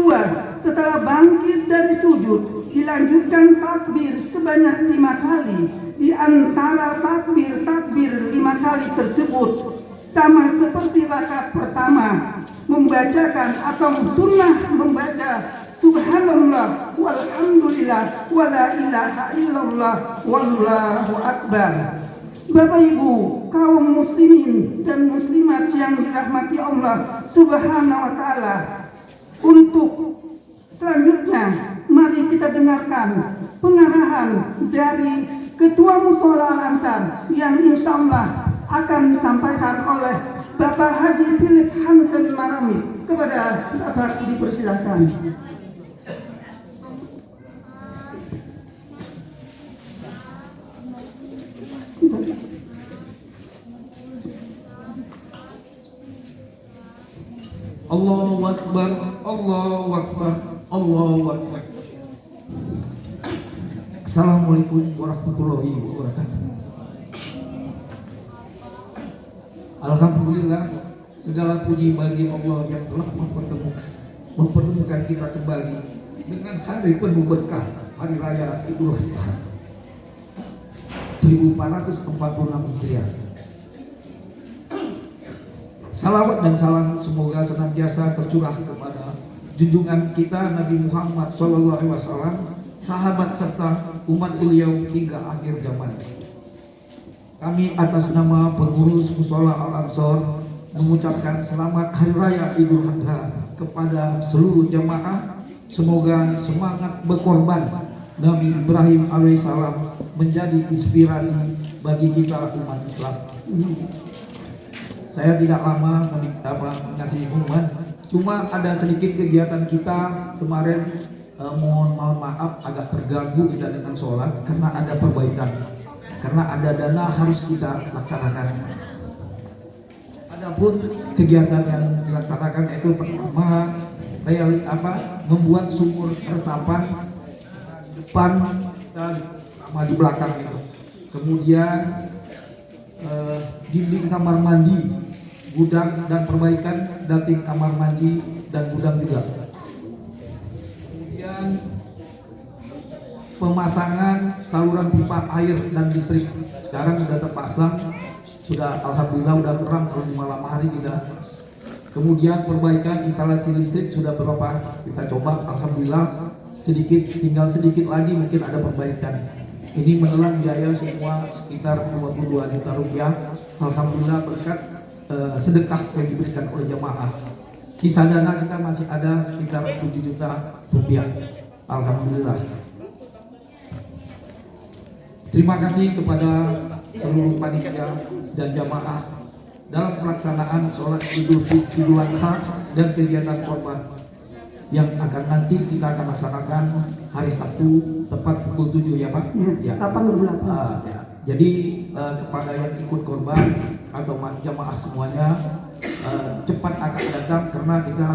Kedua, setelah bangkit dari sujud, dilanjutkan takbir sebanyak 5 kali. Di antara takbir 5 kali tersebut sama seperti rakaat pertama, membacakan atau sunnah membaca subhanallah walhamdulillah wala ilaha illallah wallahu akbar. Bapak Ibu, kaum muslimin dan muslimat yang dirahmati Allah Subhanahu wa taala, untuk selanjutnya mari kita dengarkan pengarahan dari Ketua Mushola Al-Ansar yang insya Allah akan disampaikan oleh Bapak Haji Philip Hansen Maramis. Kepada Bapak dipersilakan. Allahu Akbar, Allahu Akbar, Allahu Akbar. Assalamualaikum warahmatullahi wabarakatuh. Alhamdulillah, segala puji bagi Allah yang telah mempertemukan kita kembali dengan hari penuh berkah, hari raya Idul Adha 1446 Hijriah. Salawat dan salam semoga senantiasa tercurah kepada junjungan kita Nabi Muhammad SAW, sahabat serta umat beliau hingga akhir zaman. Kami atas nama pengurus Mushola Al-Ansar mengucapkan selamat Hari Raya Idul Adha kepada seluruh jamaah. Semoga semangat berkorban Nabi Ibrahim alaihissalam menjadi inspirasi bagi kita umat Islam. Saya tidak lama mengasih pengumuman, cuma ada sedikit kegiatan kita kemarin. Mohon maaf agak terganggu kita dengan sholat karena ada perbaikan, karena ada dana harus kita laksanakan. Adapun kegiatan yang dilaksanakan itu pertama membuat sumur resapan depan dan sama di belakang itu. Kemudian dinding kamar mandi, gudang dan perbaikan dating kamar mandi dan gudang juga. Pemasangan saluran pipa air dan listrik sekarang sudah terpasang, sudah alhamdulillah sudah terang kalau di malam hari kita. Kemudian perbaikan instalasi listrik sudah berapa kita coba, alhamdulillah tinggal sedikit lagi mungkin ada perbaikan. Ini menelan biaya semua sekitar 22 juta rupiah. Alhamdulillah berkat sedekah yang diberikan oleh jamaah. Sisa dana kita masih ada sekitar 7 juta rupiah. Alhamdulillah. Terima kasih kepada seluruh panitia dan jamaah dalam pelaksanaan sholat Idul Adha dan kegiatan korban yang akan nanti kita akan laksanakan hari Sabtu tepat pukul 7 ya Pak? Ya. 8 ya. Jadi kepada yang ikut korban atau jamaah semuanya cepat akan datang karena kita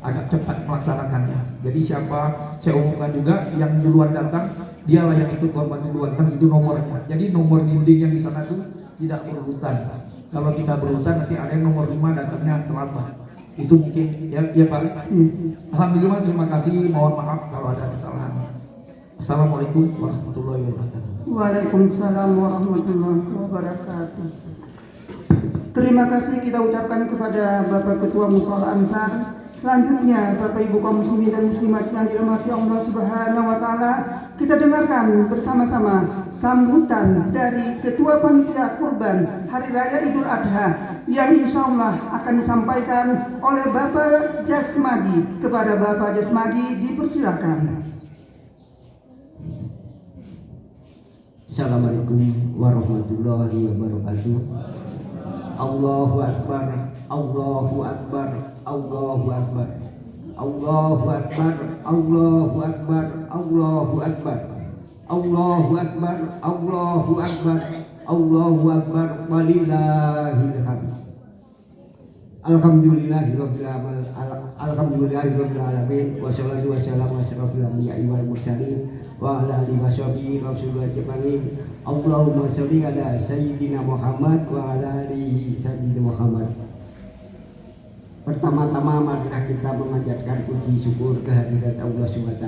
agak cepat melaksanakannya. Jadi siapa saya umumkan juga yang duluan datang, dialah yang ikut korban duluan, kan itu nomornya. Jadi nomor dinding yang di sana tuh tidak berurutan. Kalau kita berurutan nanti ada yang nomor 5 datangnya terlambat. Itu mungkin ya Pak. Alhamdulillah, terima kasih. Mohon maaf kalau ada kesalahan. Assalamualaikum warahmatullahi wabarakatuh. Waalaikumsalam warahmatullahi wabarakatuh. Terima kasih kita ucapkan kepada Bapak Ketua Mushola Ansar. Selanjutnya, Bapak Ibu kaum muslimin dan muslimat yang dirahmati Allah Subhanahu wa taala, kita dengarkan bersama-sama sambutan dari Ketua Panitia Kurban Hari Raya Idul Adha yang insya Allah akan disampaikan oleh Bapak Jasmadi. Kepada Bapak Jasmadi dipersilakan. Assalamualaikum warahmatullahi wabarakatuh. Allahu Akbar, Allahu Akbar, Allahu Akbar, Allahu Akbar, Allahu Akbar, Allahu Akbar, Allahu Akbar, Allahu Akbar, Allahu Akbar, walillahil hamd. Alhamdulillahirabbil alamin, wassalatu wassalamu ala asyrofil anbiya'i wal mursalin wa ala alihi washabihi rasulullah ajmain. Allahumma sholli ala sayyidina Muhammad wa ala alihi sayyidina Muhammad. Pertama-tama marilah kita memanjatkan puji syukur kehadirat Allah SWT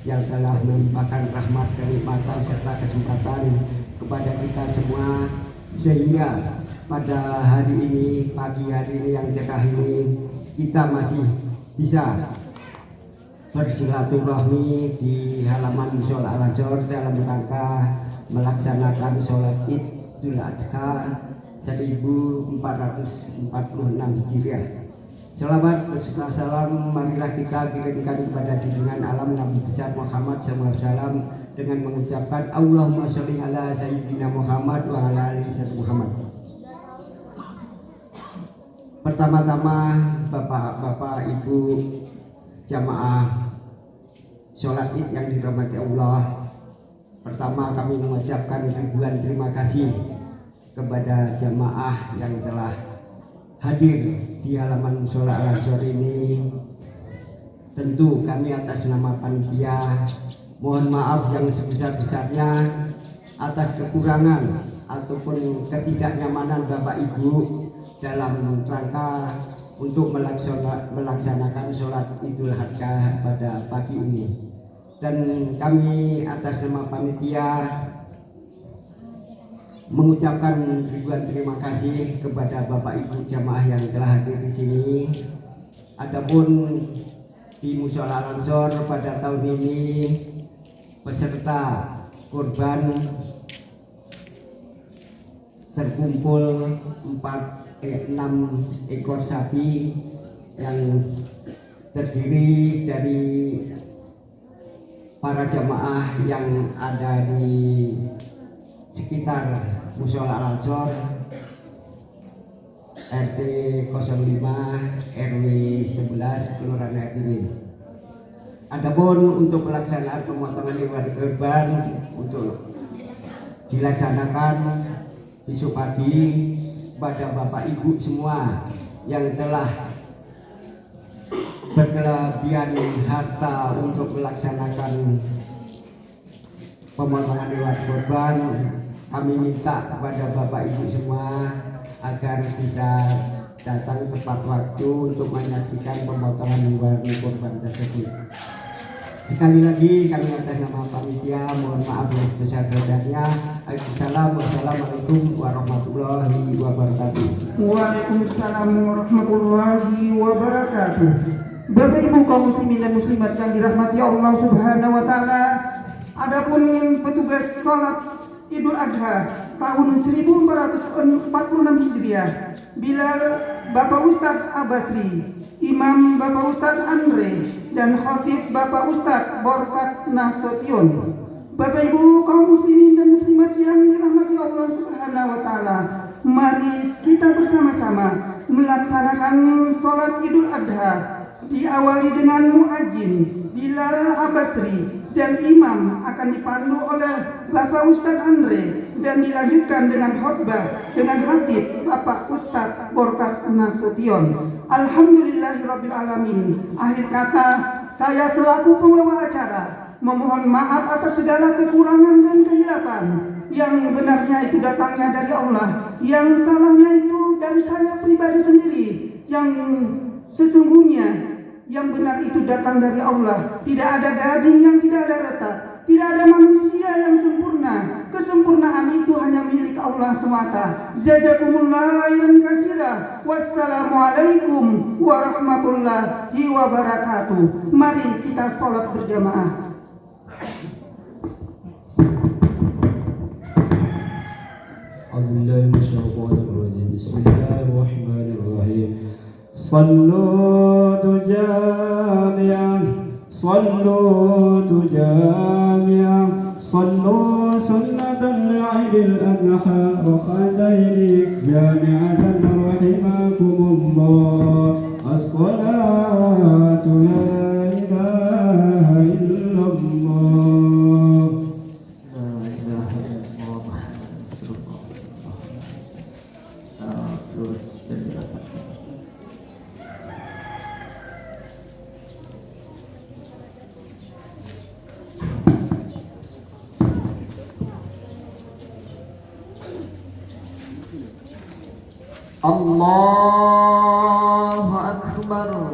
yang telah melimpahkan rahmat, kenikmatan serta kesempatan kepada kita semua, sehingga pada hari ini, pagi hari ini yang cerah ini, kita masih bisa bersilaturahmi di halaman Mushola Al-Ansor dalam rangka melaksanakan sholat Idul Adha 1446 Hijriah. Salawat beserta salam marilah kita kirimkan kepada junjungan alam Nabi besar Muhammad SAW dengan mengucapkan Allahumma sholli ala sayyidina Muhammad wa ala ali sayyidina Muhammad. Pertama-tama Bapak-bapak, Ibu jamaah sholat Id yang dirahmati Allah, pertama kami mengucapkan ribuan terima kasih kepada jamaah yang telah hadir di halaman Mushola Al-Ansor ini. Tentu kami atas nama panitia mohon maaf yang sebesar-besarnya atas kekurangan ataupun ketidaknyamanan Bapak Ibu dalam rangka untuk melaksanakan sholat Idul Adha pada pagi ini. Dan kami atas nama panitia mengucapkan ribuan terima kasih kepada Bapak Ibu jamaah yang telah hadir di sini. Adapun di Mushola Al-Ansor pada tahun ini peserta kurban terkumpul 6 ekor sapi yang terdiri dari para jamaah yang ada di sekitar Mushola Al-Ansor, RT 05 RW 11 Kelurahan Air Dingin. Adapun untuk pelaksanaan pemotongan hewan kurban untuk dilaksanakan besok pagi pada Bapak Ibu semua yang telah berkelebihan harta untuk melaksanakan pemotongan hewan kurban, kami minta kepada Bapak Ibu semua agar bisa datang tepat waktu untuk menyaksikan pemotongan hewan kurban tersebut. Sekali lagi kami atas nama panitia mohon maaf yang sebesar-besarnya. Assalamualaikum warahmatullahi wabarakatuh. Waalaikumsalam warahmatullahi wabarakatuh. Bapak Ibu kaum muslimin dan muslimat yang dirahmati Allah Subhanahu wa taala, adapun petugas salat Idul Adha tahun 1446 Hijriah, Bilal Bapak Ustadz Abasri, Imam Bapak Ustadz Andre, dan Khatib Bapak Ustadz Borkat Nasution. Bapak Ibu kaum muslimin dan muslimat yang dirahmati Allah Subhanahu wa taala, mari kita bersama-sama melaksanakan salat Idul Adha. Diawali dengan muadzin Bilal Abasri dan imam akan dipandu oleh Bapak Ustadz Andre dan dilanjutkan dengan khutbah dengan khatib Bapak Ustadz Borkat Nasution. Alhamdulillahirabbil alamin. Akhir kata, saya selaku pembawa acara memohon maaf atas segala kekurangan dan kehilapan. Yang benarnya itu datangnya dari Allah, yang salahnya itu dari saya pribadi sendiri. Yang sesungguhnya yang benar itu datang dari Allah. Tidak ada gading yang tidak ada retak, tidak ada manusia yang sempurna. Kesempurnaan itu hanya milik Allah semata. Jazakumullah khairan katsira. Wassalamualaikum warahmatullahi wabarakatuh. Mari kita sholat berjamaah. Bismillahirrahmanirrahim. Sallu jami'an, sallu jami'an, sallu sunnatan li'idil adha wa khadaini jami'atan rahimakumullah. As-salatu la ilaha illallah. La ilaha illallah. Terus Allahu أكبر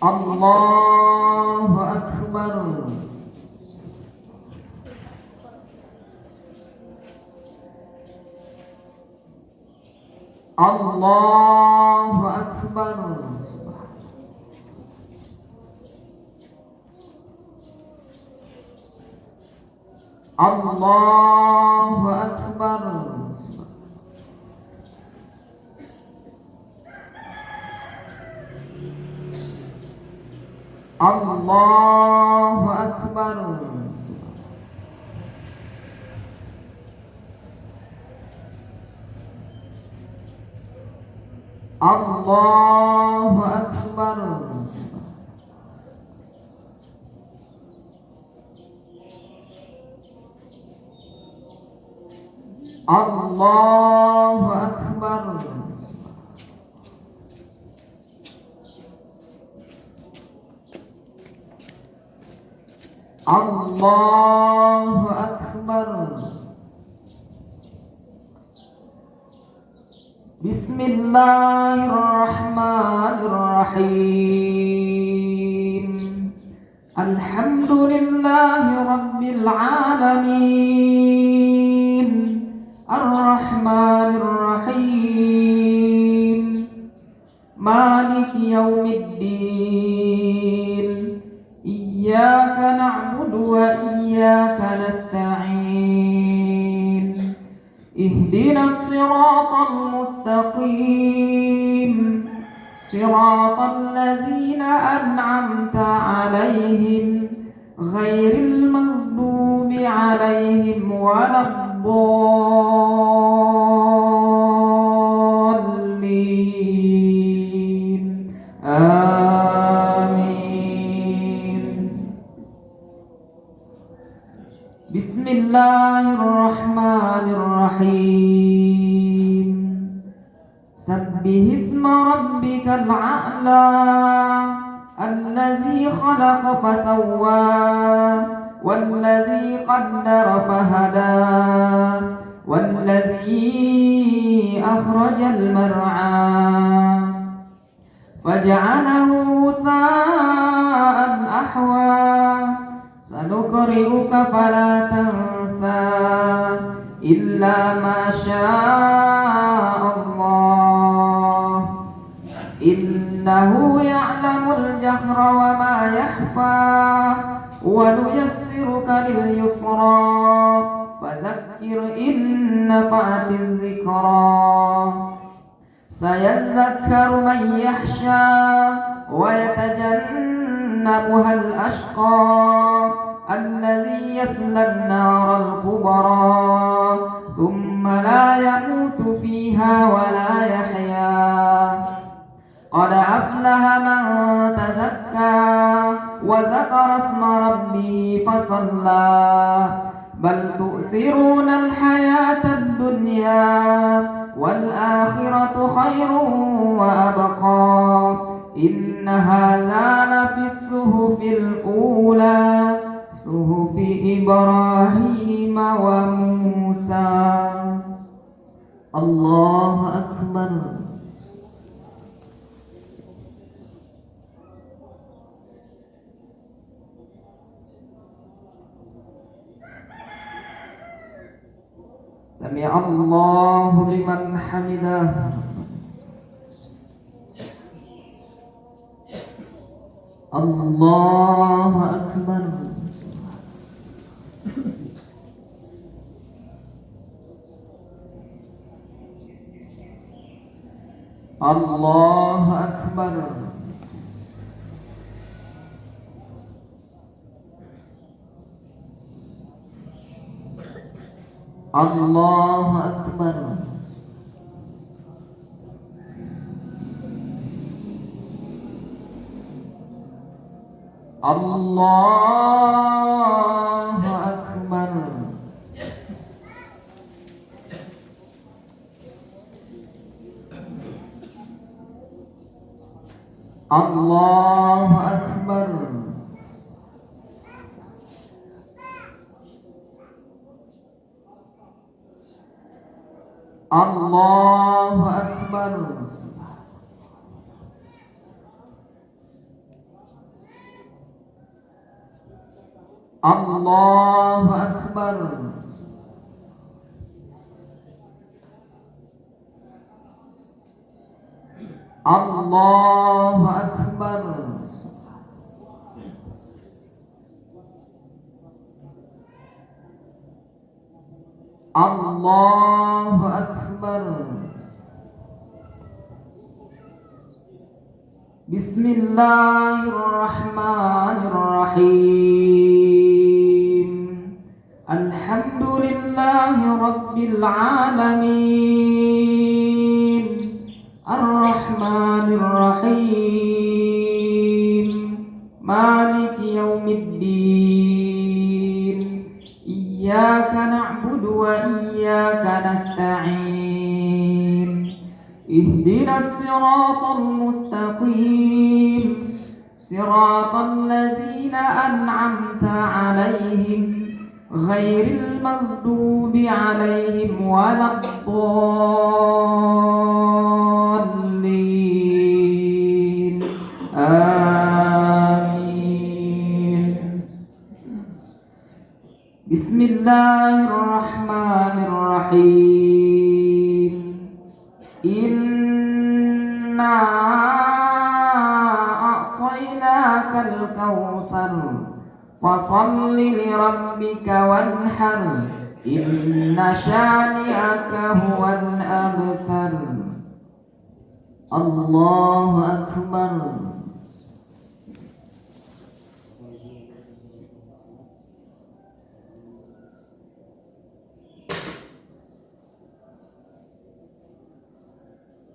الله أكبر الله أكبر الله أكبر الله أكبر الله أكبر الله أكبر الله أكبر بسم الله الرحمن الرحيم الحمد لله رب العالمين الرحمن الرحيم مالك يوم الدين إياك نعبد وإياك نستعين اهدنا الصراط المستقيم صراط الذين أنعمت عليهم غير المغضوب عليهم ولا الضالين آمين بسم الله الرحمن الرحيم سبح اسم ربك الأعلى الذي خلق فسوى والذي قدر فهدى والذي أخرج المرعى فجعله غثاء أحوى سنقرئك فلا تنسى إلا ما شاء الله إنه يعلم الجهر وما يخفى ونيسرك لليسرى فذكر إن نفعت الذكرى سيذكر من يخشى ويتجنبها الأشقى الذي يصلى النار الكبرى ثم لا يموت فيها ولا يحيا قد أفلح من تزكى وذكر اسم ربه فصلى بل تؤثرون الحياة الدنيا والآخرة خير وأبقى إن هذا لفي الصحف الأولى صحف إبراهيم وموسى الله أكبر سمع الله لمن حمده الله أكبر الله أكبر الله أكبر الله أكبر Allahu Akbar. Allahu Akbar. Allahu Akbar. Allahu Akbar. Allahu Akbar. Bismillahirrahmanirrahim. Alhamdulillahi Rabbil alamin. Ar-Rahmanir Rahim. Maliki yaumiddin. Iyyaka na'budu wa iyyaka nasta'in. Ihdinas siratal mustaqim. Siratal ladzina an'amta 'alaihim ghairil maghdubi 'alaihim waladdallin. Amin. Bismillahirrahmanirrahim. Inna a'tainakal kautsar fasholli lirabbika wanhar. Inna syani'aka huwal abtar. Allahu Akbar.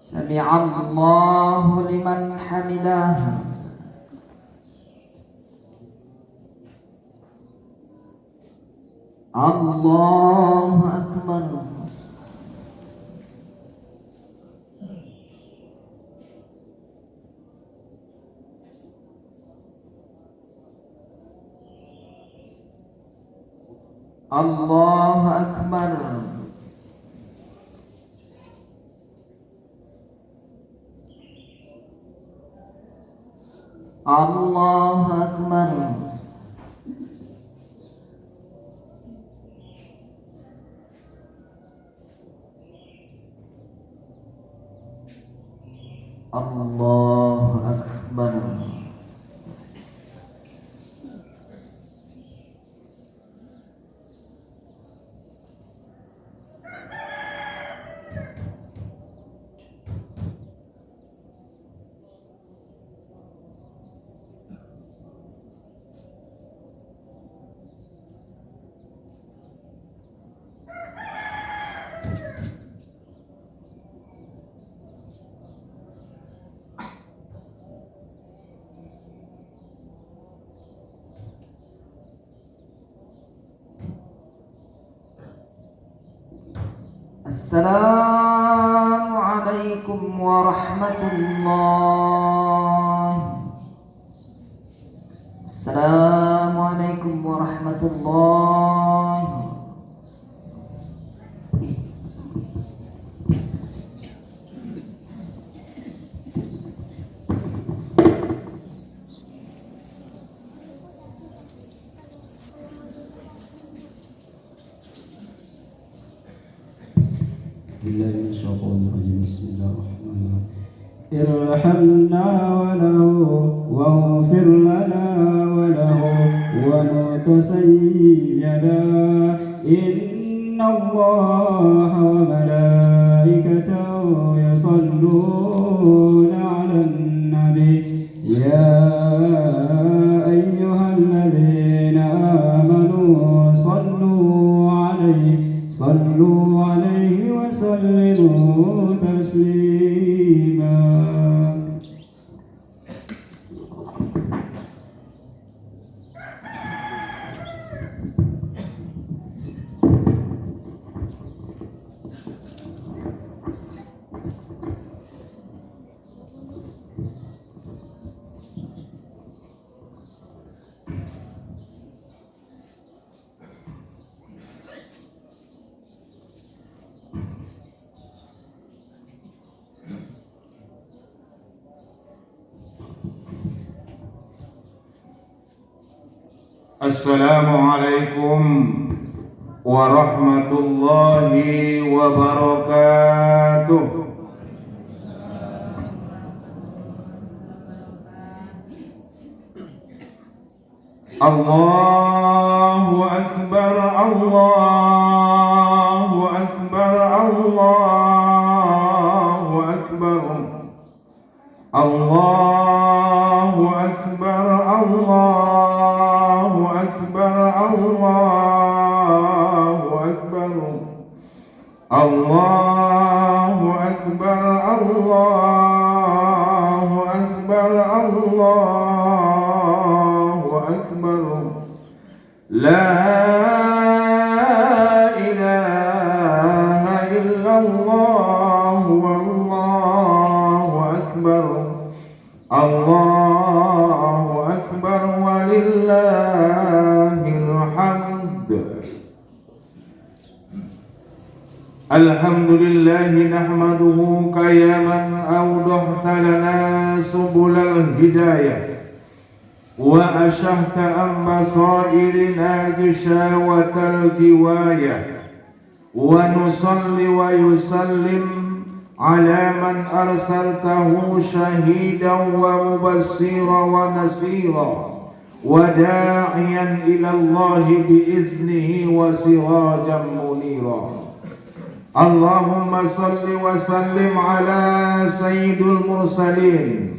Sami'allahu liman hamidah. Allahu Akbar. Allahu Akbar. Allahu Akbar. Allahu Akbar. Assalamualaikum warahmatullahi. Assalamualaikum warahmatullahi. ارحمنا وله واغفر لنا وله ونؤت سيدا إن الله وملائكته يصلون على النبي يا أيها الذين آمنوا صلوا عليه وسلموا تسليما. Assalamualaikum warahmatullahi wabarakatuh. Allahu Akbar, Allahu Akbar, Allahu Akbar, Allahu Akbar, Allahu Akbar, Allahu Akbar, Allahu Akbar, Allahu Akbar, Allahu Akbar. La ilaha illallah wallahu akbar. Allahu akbar walillahil hamd. Alhamdulillahi nahmaduhu qiyaman awdahta lana subulal hidayah wa asyahta an basairina gishawatal giwayah wa nusalli wa yusallim ala man arsaltahu syahidan wa mubassira wa nasira wa da'iyan ila Allah biiznihi wa sirajan munira. Allahumma salli wa sallim ala sayyidil mursalin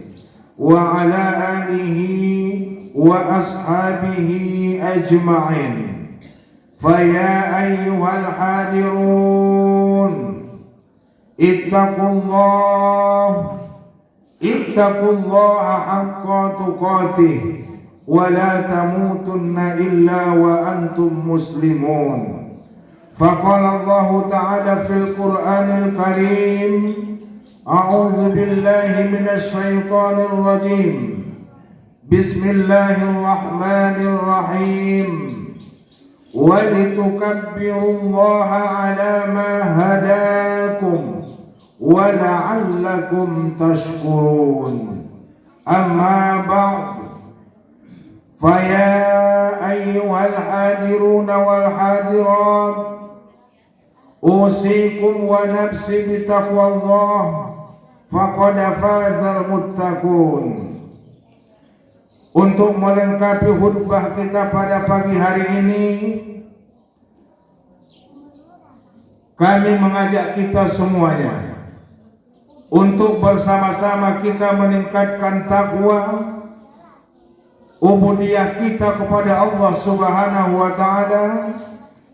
wa ala alihi wa ashabihi ajma'in. Faya ayyuhal hadirun, ittaqullaha haqqa tuqatih wa la tamutunna illa wa antum muslimun. Faqala Allah ta'ala fil Qur'anil Karim, a'udzu billahi minasy syaithanir rajim. Bismillahirrahmanirrahim. Wa litukabbirullaha 'ala ma hadakum wa la'allakum tashkurun. Amma ba'd. Faya ayyuhal hadiruna wal hadirat, usikum wa nafsi bitaqwallah, faqad fazal muttaqun. Untuk melengkapi khutbah kita pada pagi hari ini, kami mengajak kita semuanya untuk bersama-sama kita meningkatkan takwa, ubudiyah kita kepada Allah Subhanahu wa ta'ala.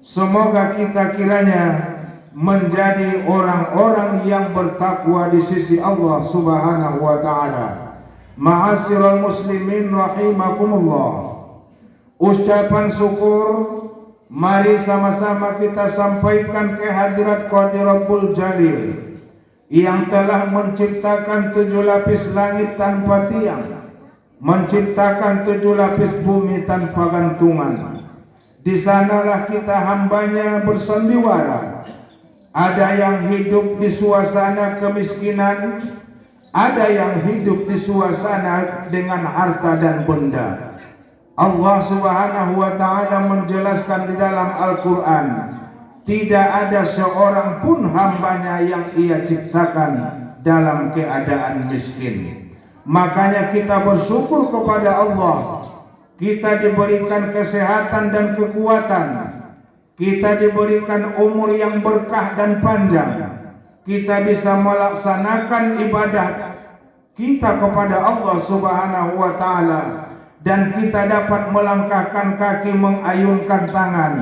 Semoga kita kiranya menjadi orang-orang yang bertakwa di sisi Allah Subhanahu wa ta'ala. Ma'asyiral muslimin rahimakumullah. Ucapan syukur mari sama-sama kita sampaikan ke hadirat Qadirul Jalil yang telah menciptakan 7 lapis langit tanpa tiang, menciptakan 7 lapis bumi tanpa gantungan. Di sanalah kita hambanya bersandiwara. Ada yang hidup di suasana kemiskinan, ada yang hidup di suasana dengan harta dan benda. Allah Subhanahu wa ta'ala menjelaskan di dalam Al-Quran, tidak ada seorang pun hambanya yang ia ciptakan dalam keadaan miskin. Makanya kita bersyukur kepada Allah. Kita diberikan kesehatan dan kekuatan, kita diberikan umur yang berkah dan panjang. Kita bisa melaksanakan ibadah kita kepada Allah Subhanahu wa ta'ala, dan kita dapat melangkahkan kaki, mengayunkan tangan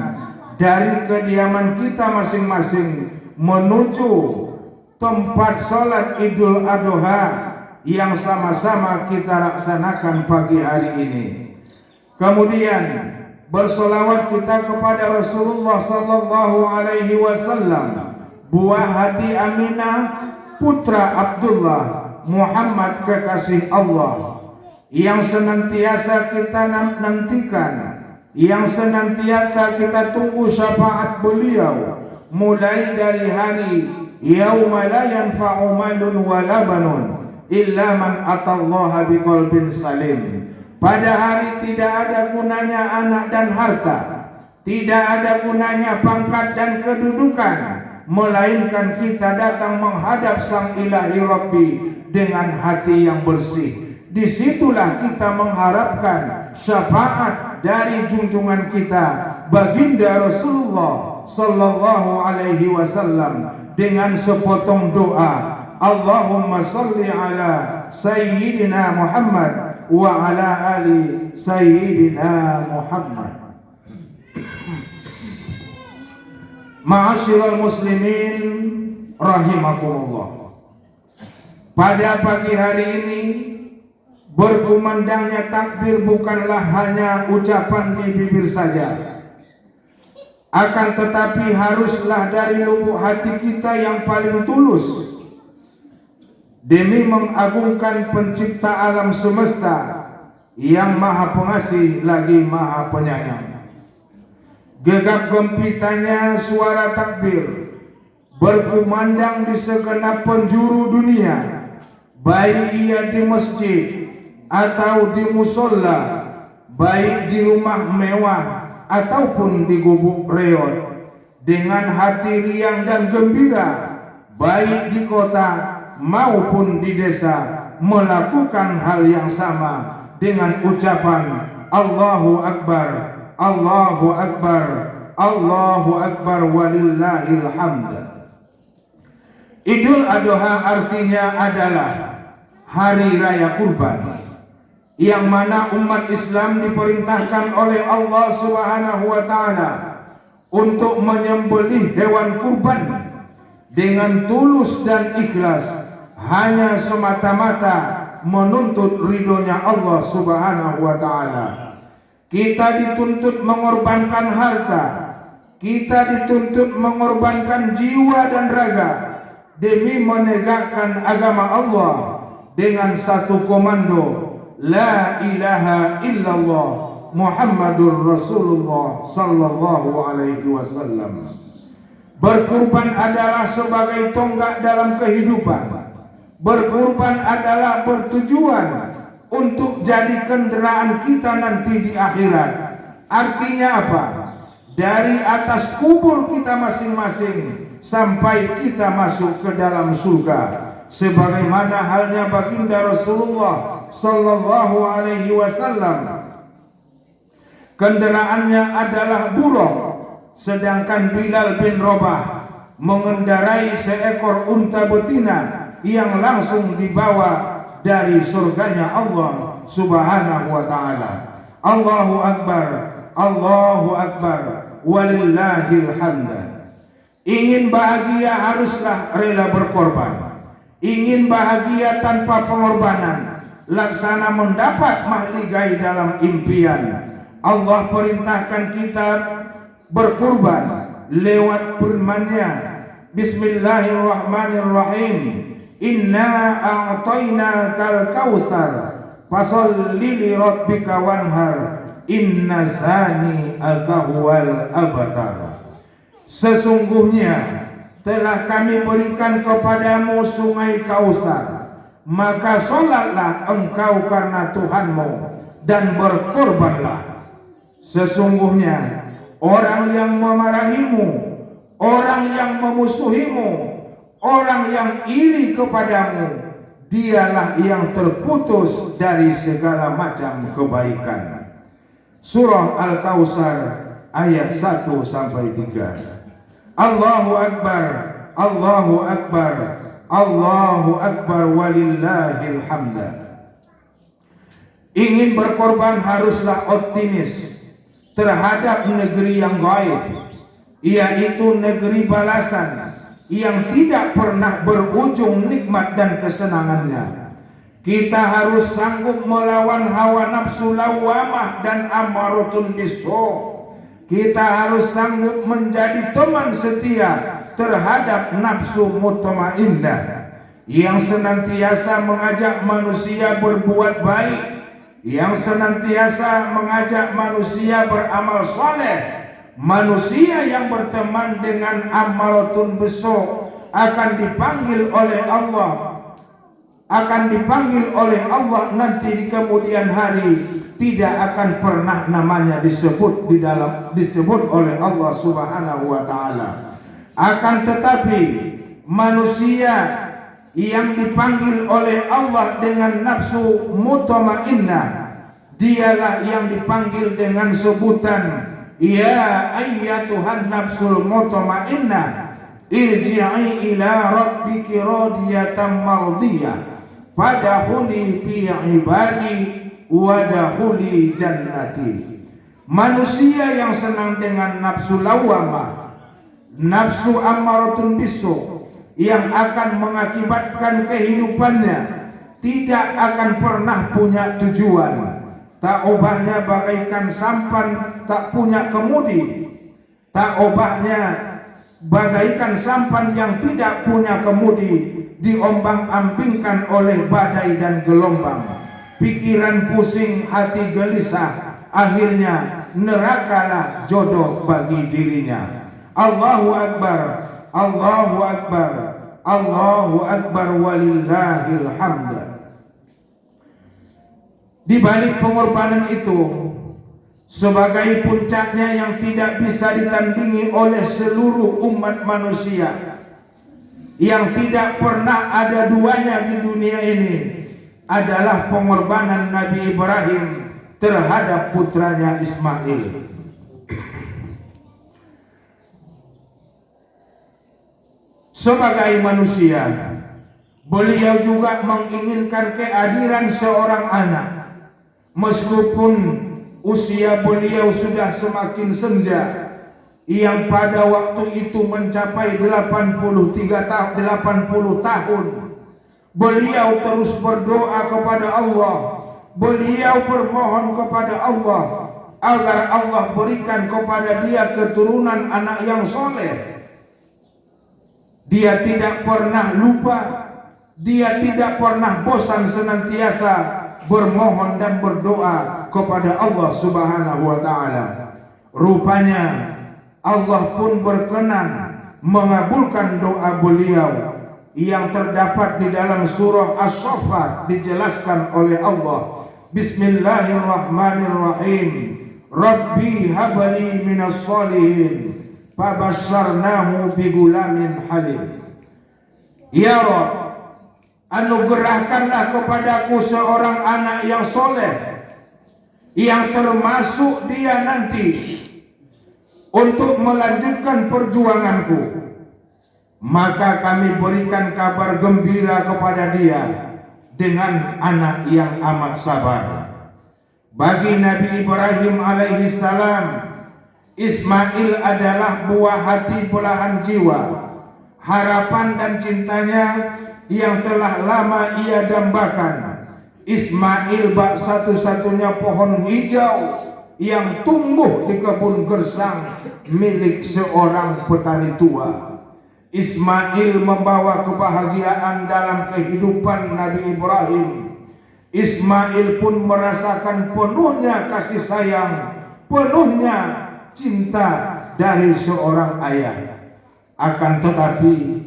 dari kediaman kita masing-masing menuju tempat sholat Idul Adha yang sama-sama kita laksanakan pagi hari ini. Kemudian bersolawat kita kepada Rasulullah sallallahu alaihi wasallam, buah hati Aminah, putra Abdullah, Muhammad kekasih Allah, yang senantiasa kita nantikan, yang senantiasa kita tunggu syafaat beliau, mulai dari hari yauma la yanfa'u malun wala banun illa man atallaha biqalbin salim. Pada hari tidak ada gunanya anak dan harta, tidak ada gunanya pangkat dan kedudukan, melainkan kita datang menghadap Sang Ilahi Rabbi dengan hati yang bersih. Disitulah kita mengharapkan syafaat dari junjungan kita baginda Rasulullah sallallahu alaihi wasallam dengan sepotong doa, Allahumma salli ala Sayyidina Muhammad wa ala ali Sayyidina Muhammad. Ma'asyiral muslimin rahimakumullah. Pada pagi hari ini berkumandangnya takbir bukanlah hanya ucapan di bibir saja, akan tetapi haruslah dari lubuk hati kita yang paling tulus demi mengagungkan pencipta alam semesta yang maha pengasih lagi maha penyayang. Gegap gempitanya suara takbir berkumandang di segenap penjuru dunia, baik ia di masjid atau di musola, baik di rumah mewah ataupun di gubuk reot, dengan hati riang dan gembira, baik di kota maupun di desa, melakukan hal yang sama dengan ucapan Allahu Akbar, Allahu Akbar, Allahu Akbar walillahil hamd. Idul Adha artinya adalah hari raya kurban, yang mana umat Islam diperintahkan oleh Allah Subhanahu wa taala untuk menyembelih hewan kurban dengan tulus dan ikhlas, hanya semata-mata menuntut ridhonya Allah Subhanahu wa taala. Kita dituntut mengorbankan harta, kita dituntut mengorbankan jiwa dan raga demi menegakkan agama Allah dengan satu komando, la ilaha illallah Muhammadur Rasulullah sallallahu alaihi wasallam. Berkurban adalah sebagai tonggak dalam kehidupan. Berkurban adalah bertujuan untuk jadi kendaraan kita nanti di akhirat. Artinya apa? Dari atas kubur kita masing-masing sampai kita masuk ke dalam surga. Sebagaimana halnya baginda Rasulullah sallallahu alaihi wasallam, kendaraannya adalah buruk, sedangkan Bilal bin Rabah mengendarai seekor unta betina yang langsung dibawa dari surganya Allah Subhanahu wa taala. Allahu Akbar, Allahu Akbar, walillahil hamd. Ingin bahagia haruslah rela berkorban. Ingin bahagia tanpa pengorbanan, laksana mendapat mahligai dalam impian. Allah perintahkan kita berkorban lewat firman-Nya, Bismillahirrahmanirrahim. Inna a'tainakal kautsar fasholli li rabbika wanhar inna sani'aka huwal abtar. Sesungguhnya telah kami berikan kepadamu sungai Kausar, maka solatlah engkau karena Tuhanmu dan berkorbanlah. Sesungguhnya orang yang memarahimu, orang yang memusuhimu, orang yang iri kepadamu, dialah yang terputus dari segala macam kebaikan. Surah Al-Kautsar ayat 1 sampai 3. Allahu Akbar, Allahu Akbar, Allahu Akbar walillahil hamd. Ingin berkorban haruslah optimis terhadap negeri yang gaib, yaitu negeri balasan yang tidak pernah berujung nikmat dan kesenangannya. Kita harus sanggup melawan hawa nafsu lawamah dan amaratun bisu. Kita harus sanggup menjadi teman setia terhadap nafsu mutmainnah yang senantiasa mengajak manusia berbuat baik, yang senantiasa mengajak manusia beramal soleh. Manusia yang berteman dengan amaratun bisu akan dipanggil oleh Allah, nanti di kemudian hari tidak akan pernah namanya disebut oleh Allah Subhanahu wa taala. Akan tetapi manusia yang dipanggil oleh Allah dengan nafsu mutmainnah, dialah yang dipanggil dengan sebutan ya ayyatuhan nafsul mutmainnah irji'i ila rabbiki radiyatan mardiyah fadkhuli fi ibadi wadkhuli jannati. Manusia yang senang dengan nafsu lawamah, nafsu ammaratun bisu, yang akan mengakibatkan kehidupannya tidak akan pernah punya tujuan. Tak ubahnya bagaikan sampan tak punya kemudi. Tak ubahnya bagaikan sampan yang tidak punya kemudi, diombang-ambingkan oleh badai dan gelombang. Pikiran pusing, hati gelisah, akhirnya nerakalah jodoh bagi dirinya. Allahu Akbar, Allahu Akbar, Allahu Akbar walillahil hamd. Di balik pengorbanan itu, sebagai puncaknya yang tidak bisa ditandingi oleh seluruh umat manusia, yang tidak pernah ada duanya di dunia ini, adalah pengorbanan Nabi Ibrahim terhadap putranya Ismail. Sebagai manusia, beliau juga menginginkan kehadiran seorang anak. Meskipun usia beliau sudah semakin senja, yang pada waktu itu mencapai 80 tahun, beliau terus berdoa kepada Allah. Beliau bermohon kepada Allah agar Allah berikan kepada dia keturunan anak yang soleh. Dia tidak pernah lupa, dia tidak pernah bosan senantiasa bermohon dan berdoa kepada Allah Subhanahu wa taala. Rupanya Allah pun berkenan mengabulkan doa beliau yang terdapat di dalam surah As-Saffat. Dijelaskan oleh Allah, Bismillahirrahmanirrahim, Rabbi habli minas solihin fabasyarnahu bigulamin halim. Ya Rabb, anugerahkanlah kepadaku seorang anak yang soleh, yang termasuk dia nanti untuk melanjutkan perjuanganku. Maka kami berikan kabar gembira kepada dia dengan anak yang amat sabar. Bagi Nabi Ibrahim alaihi salam, Ismail adalah buah hati belahan jiwa, harapan dan cintanya yang telah lama ia dambakan. Ismail bak satu-satunya pohon hijau yang tumbuh di kebun gersang milik seorang petani tua. Ismail membawa kebahagiaan dalam kehidupan Nabi Ibrahim. Ismail pun merasakan penuhnya kasih sayang, penuhnya cinta dari seorang ayah. Akan tetapi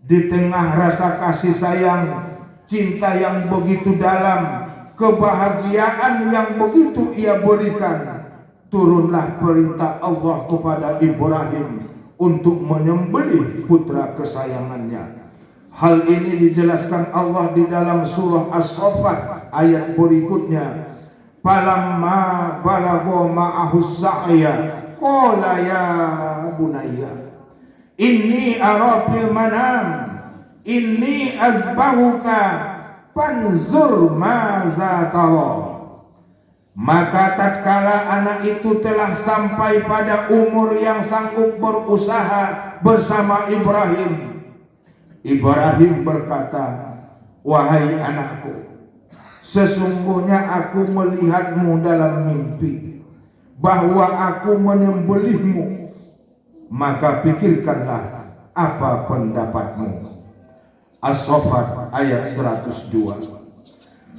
di tengah rasa kasih sayang, cinta yang begitu dalam, kebahagiaan yang begitu ia berikan, turunlah perintah Allah kepada Ibrahim untuk menyembelih putra kesayangannya. Hal ini dijelaskan Allah di dalam surah As-Saffat ayat berikutnya. Falamma balagha ma'ahu sa'ya qala ya bunayya inni ara fil manam inni azbahuka fanzur maza tara. Maka tatkala anak itu telah sampai pada umur yang sanggup berusaha bersama Ibrahim, Ibrahim berkata, wahai anakku, sesungguhnya aku melihatmu dalam mimpi bahwa aku menyembelihmu, maka pikirkanlah apa pendapatmu. As-Saffat ayat 102.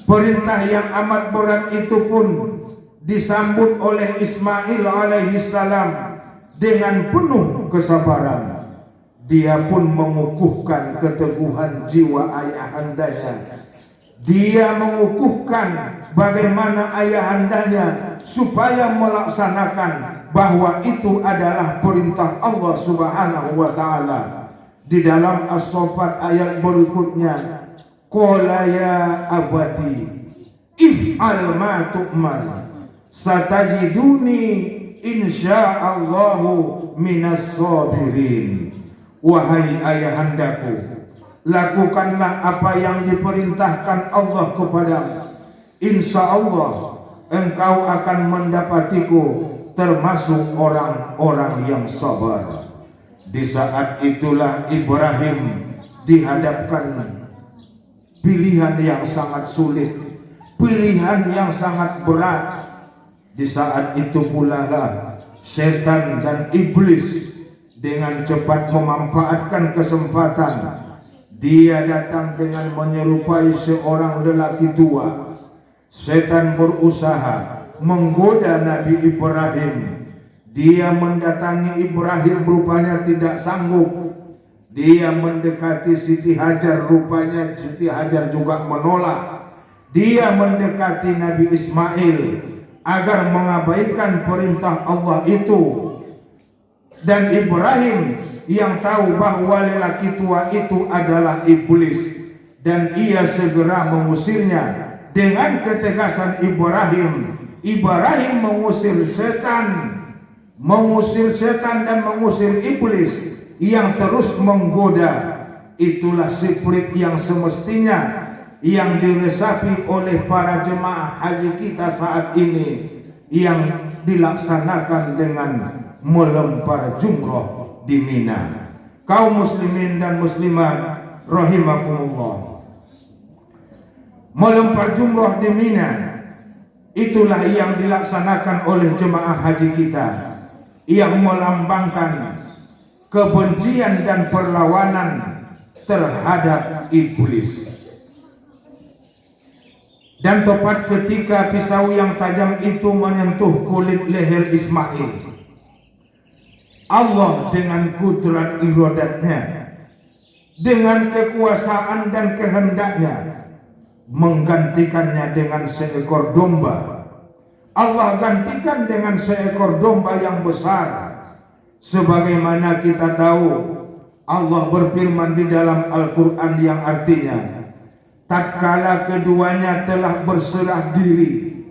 Perintah yang amat berat itu pun disambut oleh Ismail alaihi salam dengan penuh kesabaran. Dia pun mengukuhkan keteguhan jiwa ayahandanya Dia mengukuhkan bagaimana ayahandanya supaya melaksanakan bahwa itu adalah perintah Allah Subhanahu wa taala. Di dalam As-Saffat ayat berikutnya, qala ya abati if'al ma tu'mar satajiduni insyaallahu minas sabirin. Wahai ayahandaku, lakukanlah apa yang diperintahkan Allah kepadamu. Insya Allah engkau akan mendapatiku termasuk orang-orang yang sabar. Di saat itulah Ibrahim dihadapkan pilihan yang sangat sulit, pilihan yang sangat berat. Di saat itu pula lah setan dan iblis dengan cepat memanfaatkan kesempatan. Dia datang dengan menyerupai seorang lelaki tua. Setan berusaha menggoda Nabi Ibrahim. Dia mendatangi Ibrahim, rupanya tidak sanggup. Dia mendekati Siti Hajar, rupanya Siti Hajar juga menolak. Dia mendekati Nabi Ismail agar mengabaikan perintah Allah itu. Dan Ibrahim yang tahu bahwa lelaki tua itu adalah iblis, dan ia segera mengusirnya. Dengan ketegasan Ibrahim mengusir setan dan mengusir iblis yang terus menggoda. Itulah sifat yang semestinya yang diresapi oleh para jemaah haji kita saat ini, yang dilaksanakan dengan melempar jumroh di Mina. Kaum muslimin dan muslimat rahimakumullah, melempar jumroh di Mina itulah yang dilaksanakan oleh jemaah haji kita, yang melambangkan kebencian dan perlawanan terhadap iblis. Dan tepat ketika pisau yang tajam itu menyentuh kulit leher Ismail, Allah dengan kudrat iradatnya, dengan kekuasaan dan kehendaknya, menggantikannya dengan seekor domba. Allah gantikan dengan seekor domba yang besar. Sebagaimana kita tahu, Allah berfirman di dalam Al-Quran yang artinya, tatkala keduanya telah berserah diri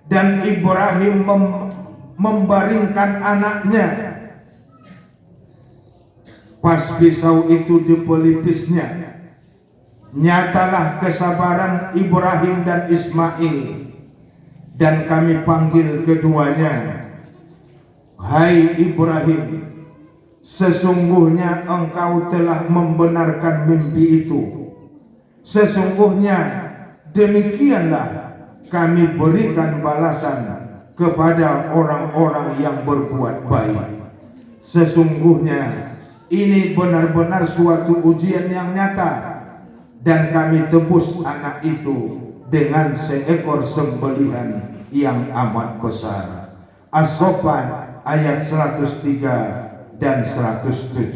dan Ibrahim membaringkan anaknya, pas pisau itu di pelipisnya, nyatalah kesabaran Ibrahim dan Ismail. Dan kami panggil keduanya, hai Ibrahim, sesungguhnya engkau telah membenarkan mimpi itu. Sesungguhnya demikianlah kami berikan balasan kepada orang-orang yang berbuat baik. Sesungguhnya ini benar-benar suatu ujian yang nyata, dan kami tebus anak itu dengan seekor sembelihan yang amat besar. As-Saffat ayat 103 dan 107.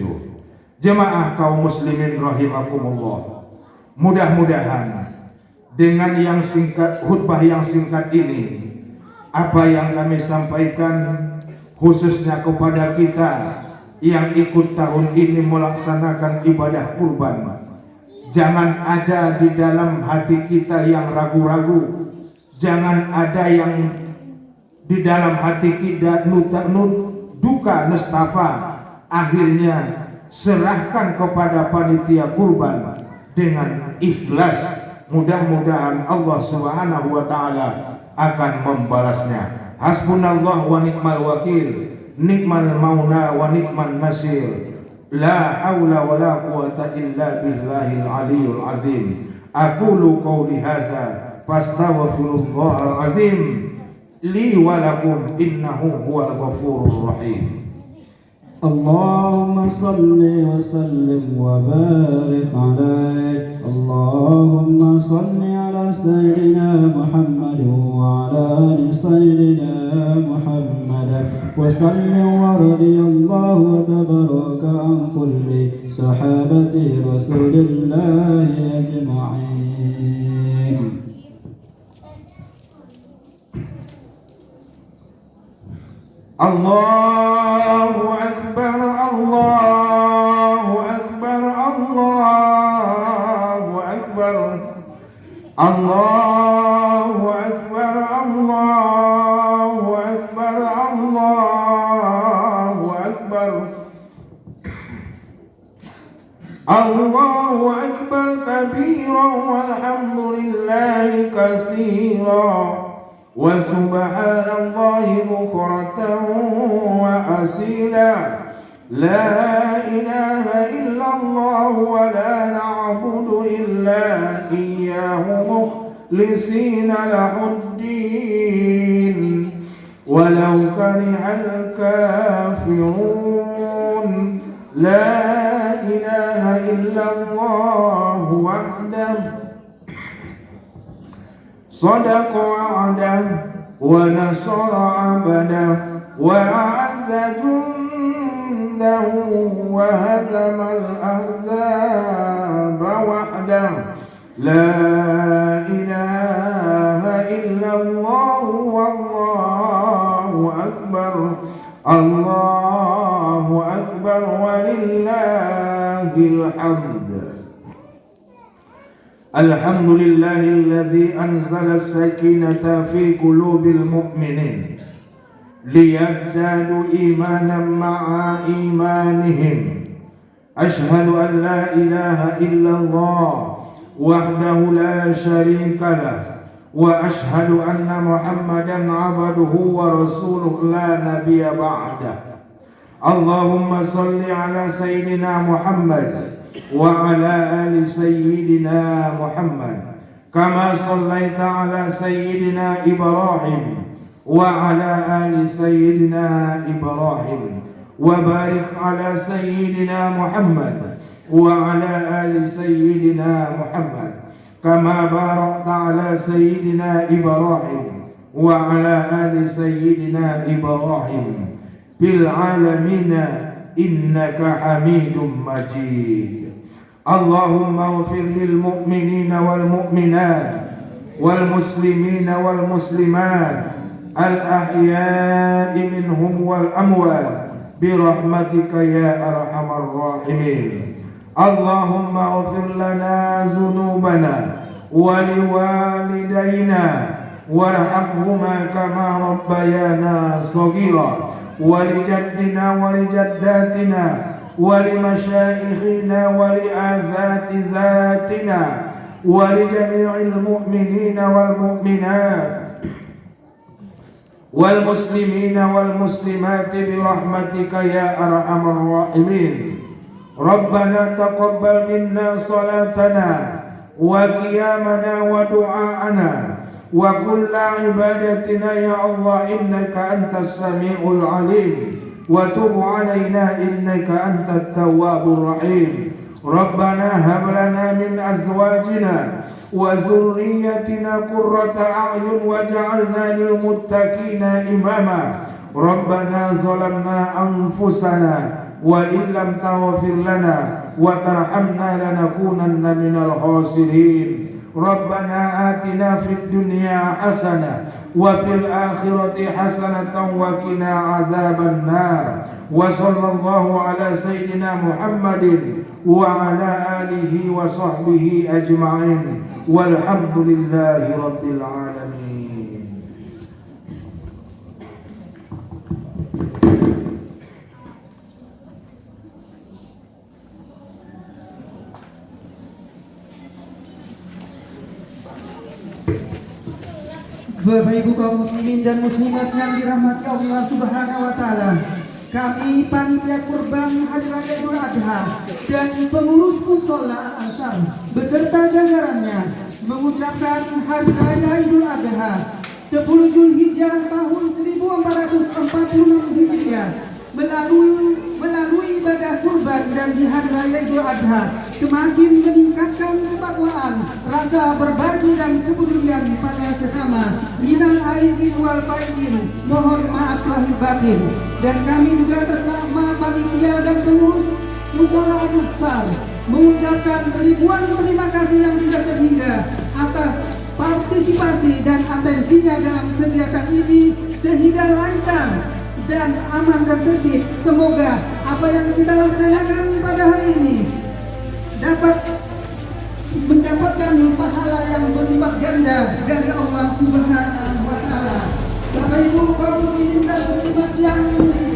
Jemaah kaum muslimin rahimakumullah, mudah-mudahan dengan yang singkat, khutbah yang singkat ini, apa yang kami sampaikan khususnya kepada kita yang ikut tahun ini melaksanakan ibadah kurban, jangan ada di dalam hati kita yang ragu-ragu. Jangan ada yang di dalam hati kita duka nestapa. Akhirnya serahkan kepada panitia kurban dengan ikhlas. Mudah-mudahan Allah Subhanahu wa taala akan membalasnya. Hasbunallah wa ni'mal wakil, nikmal maula wa nikman nasir. La haula wa la quwata illa billahil aliyyil azim. Aqulu qawli hadza fastaghfirullahal azim li wa lakum innahu huwal ghafurur rahim. اللهم صل وسلم وبارك عليه. اللهم صل على سيدنا محمد وعلى آل سيدنا محمد وسلم ورضي الله وتبارك عن كل صحابة رسول الله أجمعين. Allahu Akbar, Allahu Akbar, Allahu Akbar, Allahu Akbar, Allahu Akbar, Allahu Akbar, Allahu Akbar kabiran walhamdulillahi katsiran wa subhanallahi bukratan wa asila. La ilaha illallah wa la na'budu illa iyyahu mukhlisina lahuddin walau karihal kafirun. La ilaha illallah wahdahu صدق وعده ونصر عبده وأعز جنده وهزم الأحزاب وحده. لا إله إلا الله والله أكبر، الله أكبر ولله الحمد. الحمد لله الذي أنزل السكينة في قلوب المؤمنين ليزدادوا إيمانا مع إيمانهم. أشهد أن لا إله إلا الله وحده لا شريك له وأشهد أن محمدا عبده ورسوله لا نبي بعده. اللهم صل على سيدنا محمد وعلى آل سيدنا محمد كما صليت على سيدنا إبراهيم وعلى آل سيدنا إبراهيم وبارك على سيدنا محمد وعلى آل سيدنا محمد كما باركت على سيدنا إبراهيم وعلى آل سيدنا إبراهيم في العالمين إنك حميد مجيد. اللهم اغفر للمؤمنين والمؤمنات والمسلمين والمسلمات الأحياء منهم والأموات برحمتك يا أرحم الراحمين. اللهم اغفر لنا ذنوبنا ولوالدينا وارحمهما كما ربيانا صغيرا ولجدنا ولجداتنا ولمشايخنا ولأساتذتنا ولجميع المؤمنين والمؤمنات والمسلمين والمسلمات برحمتك يا أرحم الراحمين. ربنا تقبل منا صلاتنا وقيامنا ودعاءنا وكل عبادتنا يا الله إنك أنت السميع العليم وتب علينا إنك أنت التواب الرحيم. ربنا هب لنا من أزواجنا وذريتنا قرة أعين واجعلنا للمتقين إماما. ربنا ظلمنا أنفسنا وإن لم تغفر لنا وترحمنا لنكونن من الخاسرين. ربنا آتنا في الدنيا حسنة وفي الآخرة حسنة وقنا عذاب النار. وصلى الله على سيدنا محمد وعلى آله وصحبه أجمعين والحمد لله رب العالمين. Bapak Ibu kaum muslimin dan muslimat yang dirahmati Allah Subhanahu wa taala. Kami panitia kurban Hari Raya Idul Adha dan pengurus Mushola Al-Ansar beserta jajarannya mengucapkan Hari Raya Idul Adha 10 Zulhijjah tahun 1446 Hijriah melalui ibadah kurban dan di Hari Raya Idul Adha semakin meningkatkan ketakwaan, rasa berbagi dan kepedulian pada sesama. Minal aidin wal faizin, mohon maaf lahir batin. Dan kami juga atas nama panitia dan pengurus Mushola Al-Ansar mengucapkan ribuan terima kasih yang tidak terhingga atas partisipasi dan atensinya dalam kegiatan ini sehingga lancar dan aman dan tertib. Semoga apa yang kita laksanakan pada hari ini dapat mendapatkan pahala yang berlipat ganda dari Allah Subhanahu wa taala. Bapak Ibu kaum muslimin dan muslimat yang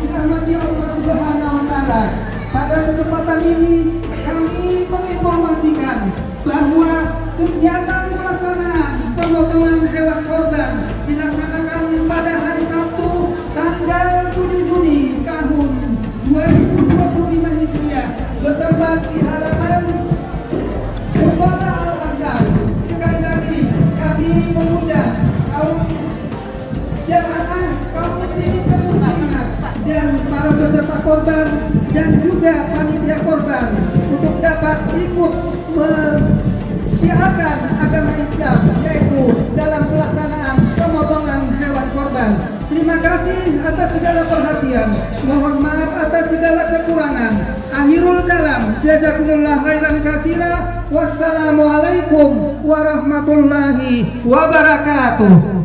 dirahmati Allah Subhanahu wa taala, pada kesempatan ini kami menginformasikan bahwa kegiatan pelaksanaan pemotongan hewan kurban dilaksanakan pada hari Sabtu tanggal 7 Juni tahun 2025 Hijriah bertempat di halaman Mushola Al-Ansar. Sekali lagi kami mengundang kaum jamaah, kaum muslimin dan muslimat dan para peserta korban dan juga panitia korban untuk dapat ikut menyiarkan agama Islam, yaitu dalam pelaksanaan pemotongan hewan korban. Terima kasih atas segala perhatian. Mohon maaf atas segala kekurangan. Akhirul kalam, jazakumullah khairan katsira. Wassalamualaikum warahmatullahi wabarakatuh.